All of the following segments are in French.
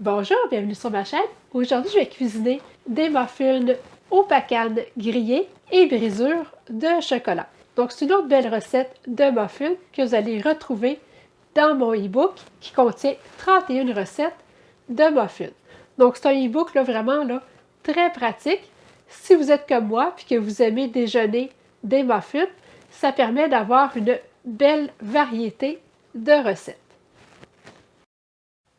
Bonjour, bienvenue sur ma chaîne. Aujourd'hui, je vais cuisiner des muffins aux pacanes grillées et brisures de chocolat. Donc, c'est une autre belle recette de muffins que vous allez retrouver dans mon e-book qui contient 31 recettes de muffins. Donc, c'est un e-book vraiment très pratique. Si vous êtes comme moi et que vous aimez déjeuner des muffins, ça permet d'avoir une belle variété de recettes.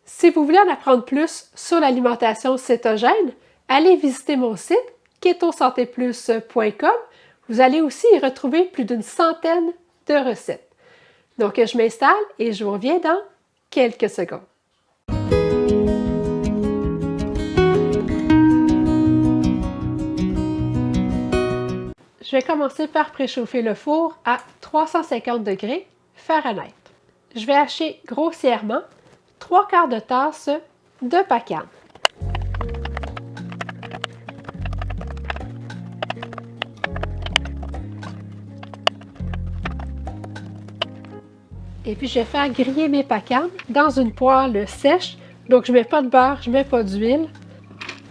Si vous voulez en apprendre plus sur l'alimentation cétogène, allez visiter mon site ketosantéplus.com. Vous allez aussi y retrouver plus d'une centaine de recettes. Donc, je m'installe et je vous reviens dans quelques secondes. Je vais commencer par préchauffer le four à 350 degrés Fahrenheit. Je vais hacher grossièrement 3/4 de tasse de pacane. Et puis, je vais faire griller mes pacanes dans une poêle sèche. Donc, je ne mets pas de beurre, je ne mets pas d'huile.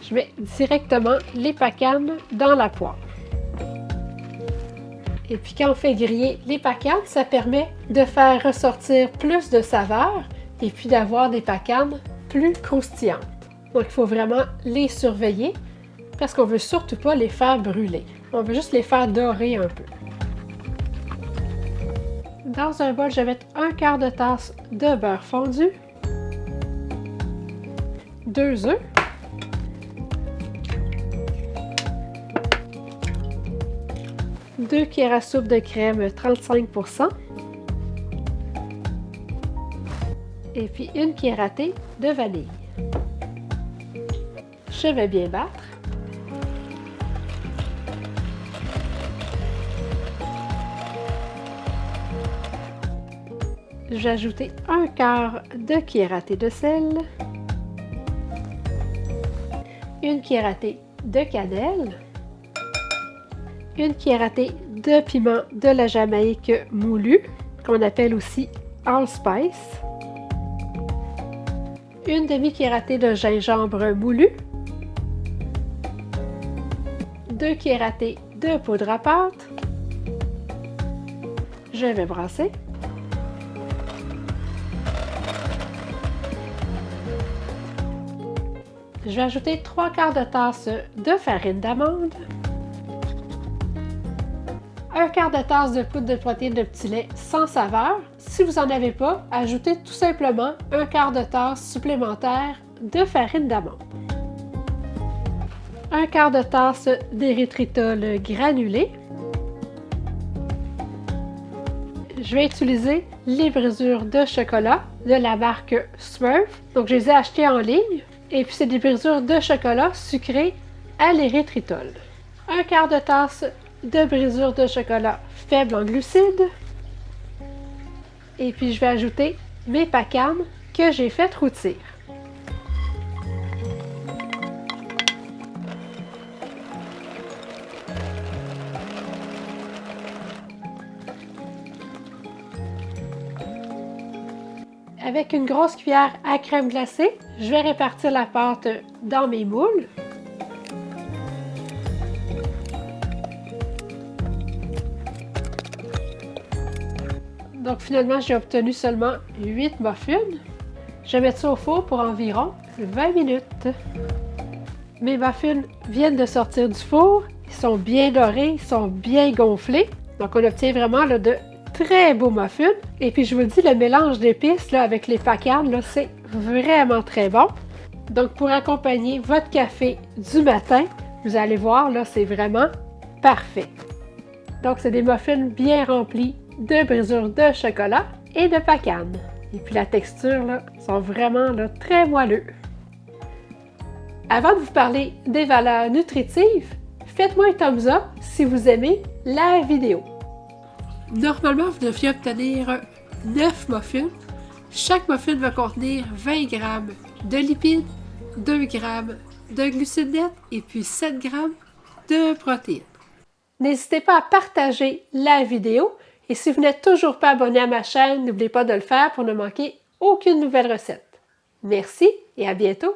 Je mets directement les pacanes dans la poêle. Et puis, quand on fait griller les pacanes, ça permet de faire ressortir plus de saveur et puis d'avoir des pacanes plus croustillantes. Donc, il faut vraiment les surveiller parce qu'on ne veut surtout pas les faire brûler. On veut juste les faire dorer un peu. Dans un bol, je vais mettre 1/4 de tasse de beurre fondu, 2 œufs, deux cuillères à soupe de crème 35%, et puis une cuillère à thé de vanille. Je vais bien battre. Je vais ajouter 1/4 de cuillère à thé de sel, une cuillère à thé de cannelle, une cuillère à thé de piment de la Jamaïque moulu, qu'on appelle aussi allspice, une demi-cuillère à thé de gingembre moulu, 2 cuillères à thé de poudre à pâte. Je vais brasser. Je vais ajouter 3/4 de tasse de farine d'amande, 1/4 de tasse de poudre de protéines de petit lait sans saveur. Si vous n'en avez pas, ajoutez tout simplement 1/4 de tasse supplémentaire de farine d'amande. 1/4 de tasse d'érythritol granulé. Je vais utiliser les brisures de chocolat de la marque Smurf. Donc, je les ai achetées en ligne. Et puis, c'est des brisures de chocolat sucrées à l'érythritol. 1/4 de tasse de brisure de chocolat faible en glucides. Et puis, je vais ajouter mes pacanes que j'ai fait rôtir. Avec une grosse cuillère à crème glacée, je vais répartir la pâte dans mes moules. Donc finalement, j'ai obtenu seulement 8 muffins. Je vais mettre ça au four pour environ 20 minutes. Mes muffins viennent de sortir du four. Ils sont bien dorés, ils sont bien gonflés. Donc on obtient vraiment de très beaux muffins. Et puis je vous dis, le mélange d'épices avec les pacanes, c'est vraiment très bon. Donc pour accompagner votre café du matin, vous allez voir, c'est vraiment parfait. Donc c'est des muffins bien remplis de brisures de chocolat et de pacanes. Et puis la texture, sont vraiment très moelleux. Avant de vous parler des valeurs nutritives, faites-moi un thumbs up si vous aimez la vidéo. Normalement, vous devriez obtenir 9 muffins. Chaque muffin va contenir 20 g de lipides, 2 g de glucides nets et puis 7 g de protéines. N'hésitez pas à partager la vidéo et si vous n'êtes toujours pas abonné à ma chaîne, n'oubliez pas de le faire pour ne manquer aucune nouvelle recette. Merci et à bientôt!